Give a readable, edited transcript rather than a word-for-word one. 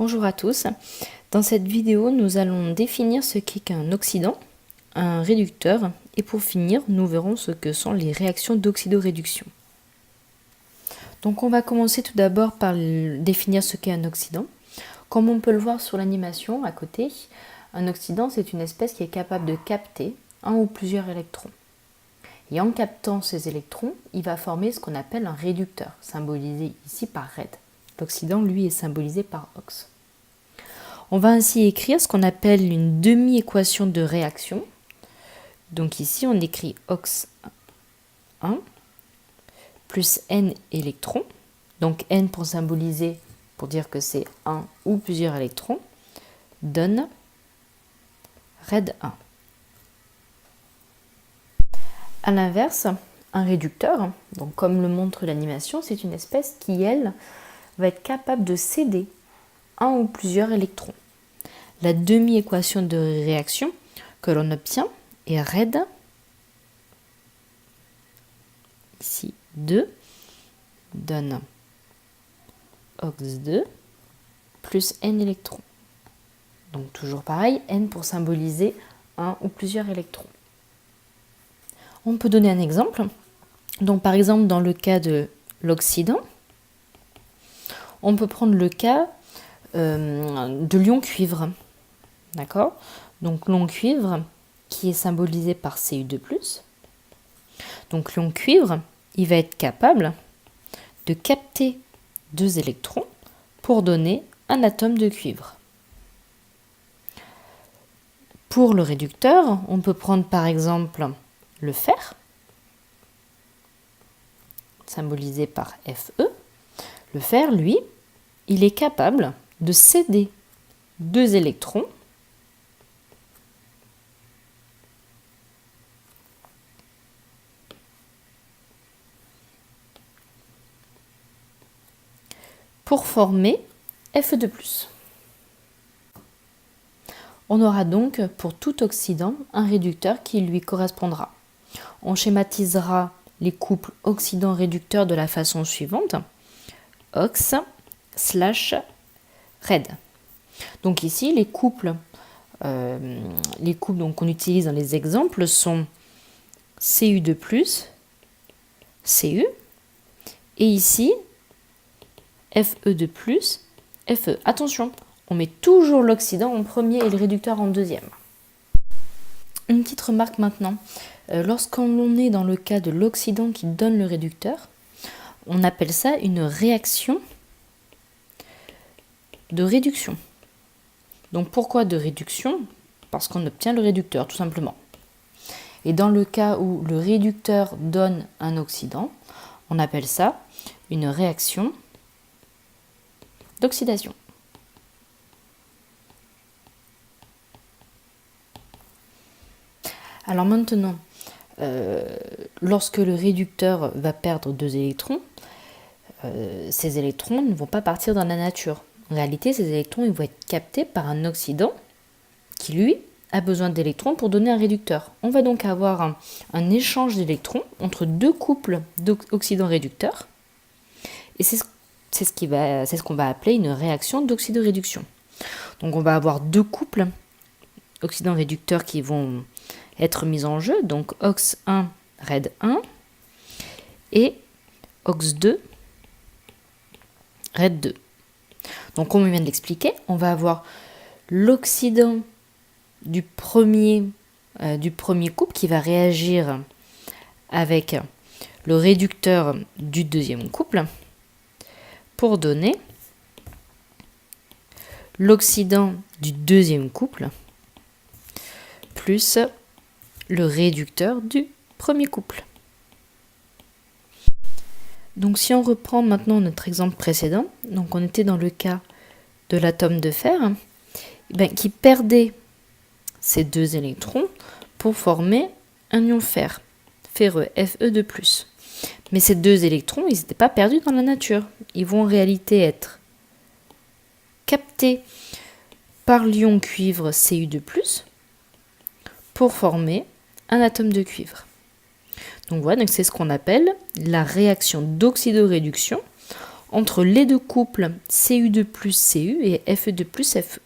Bonjour à tous. Dans cette vidéo, nous allons définir ce qu'est qu'un oxydant, un réducteur, et pour finir, nous verrons ce que sont les réactions d'oxydoréduction. Donc on va commencer tout d'abord par définir ce qu'est un oxydant. Comme on peut le voir sur l'animation à côté, un oxydant c'est une espèce qui est capable de capter un ou plusieurs électrons. Et en captant ces électrons, il va former ce qu'on appelle un réducteur, symbolisé ici par Red. L'oxydant, lui, est symbolisé par Ox. On va ainsi écrire ce qu'on appelle une demi-équation de réaction. Donc ici, on écrit Ox 1 plus N électrons. Donc N pour symboliser, pour dire que c'est un ou plusieurs électrons, donne Red 1. A l'inverse, un réducteur, donc comme le montre l'animation, c'est une espèce qui, elle, va être capable de céder un ou plusieurs électrons. La demi-équation de réaction que l'on obtient est Red, ici 2, donne Ox2 plus N électrons. Donc toujours pareil, N pour symboliser un ou plusieurs électrons. On peut donner un exemple. Donc par exemple dans le cas de l'oxydant, on peut prendre le cas de l'ion cuivre. D'accord? Donc l'ion cuivre qui est symbolisé par Cu2+. Donc l'ion cuivre, il va être capable de capter 2 électrons pour donner un atome de cuivre. Pour le réducteur, on peut prendre par exemple le fer, symbolisé par Fe. Le fer, lui, il est capable de céder 2 électrons pour former Fe2+. On aura donc pour tout oxydant un réducteur qui lui correspondra. On schématisera les couples oxydant-réducteur de la façon suivante. Ox / Red. Donc ici, les couples donc, qu'on utilise dans les exemples sont Cu2+, Cu, et ici, Fe2+, Fe. Attention, on met toujours l'oxydant en premier et le réducteur en deuxième. Une petite remarque maintenant. Lorsqu'on est dans le cas de l'oxydant qui donne le réducteur, on appelle ça une réaction de réduction. Donc pourquoi de réduction? Parce qu'on obtient le réducteur, tout simplement. Et dans le cas où le réducteur donne un oxydant, on appelle ça une réaction d'oxydation. Alors maintenant, lorsque le réducteur va perdre 2 électrons, ces électrons ne vont pas partir dans la nature. En réalité, ces électrons ils vont être captés par un oxydant qui, lui, a besoin d'électrons pour donner un réducteur. On va donc avoir un échange d'électrons entre 2 couples d'oxydants-réducteurs. Et c'est ce qu'on va appeler une réaction d'oxydoréduction. Donc on va avoir 2 couples oxydants-réducteurs qui vont être mis en jeu. Donc Ox1, Red 1 et Ox2, Red 2. Donc comme on vient de l'expliquer, on va avoir l'oxydant du premier couple qui va réagir avec le réducteur du deuxième couple pour donner l'oxydant du deuxième couple plus le réducteur du premier couple. Donc si on reprend maintenant notre exemple précédent, donc on était dans le cas de l'atome de fer qui perdait ces 2 électrons pour former un ion fer, ferreux, Fe2+. Mais ces 2 électrons, ils n'étaient pas perdus dans la nature. Ils vont en réalité être captés par l'ion cuivre Cu2+, pour former un atome de cuivre. Donc voilà, donc c'est ce qu'on appelle la réaction d'oxydoréduction entre les deux couples Cu2 plus Cu et Fe2 plus Fe.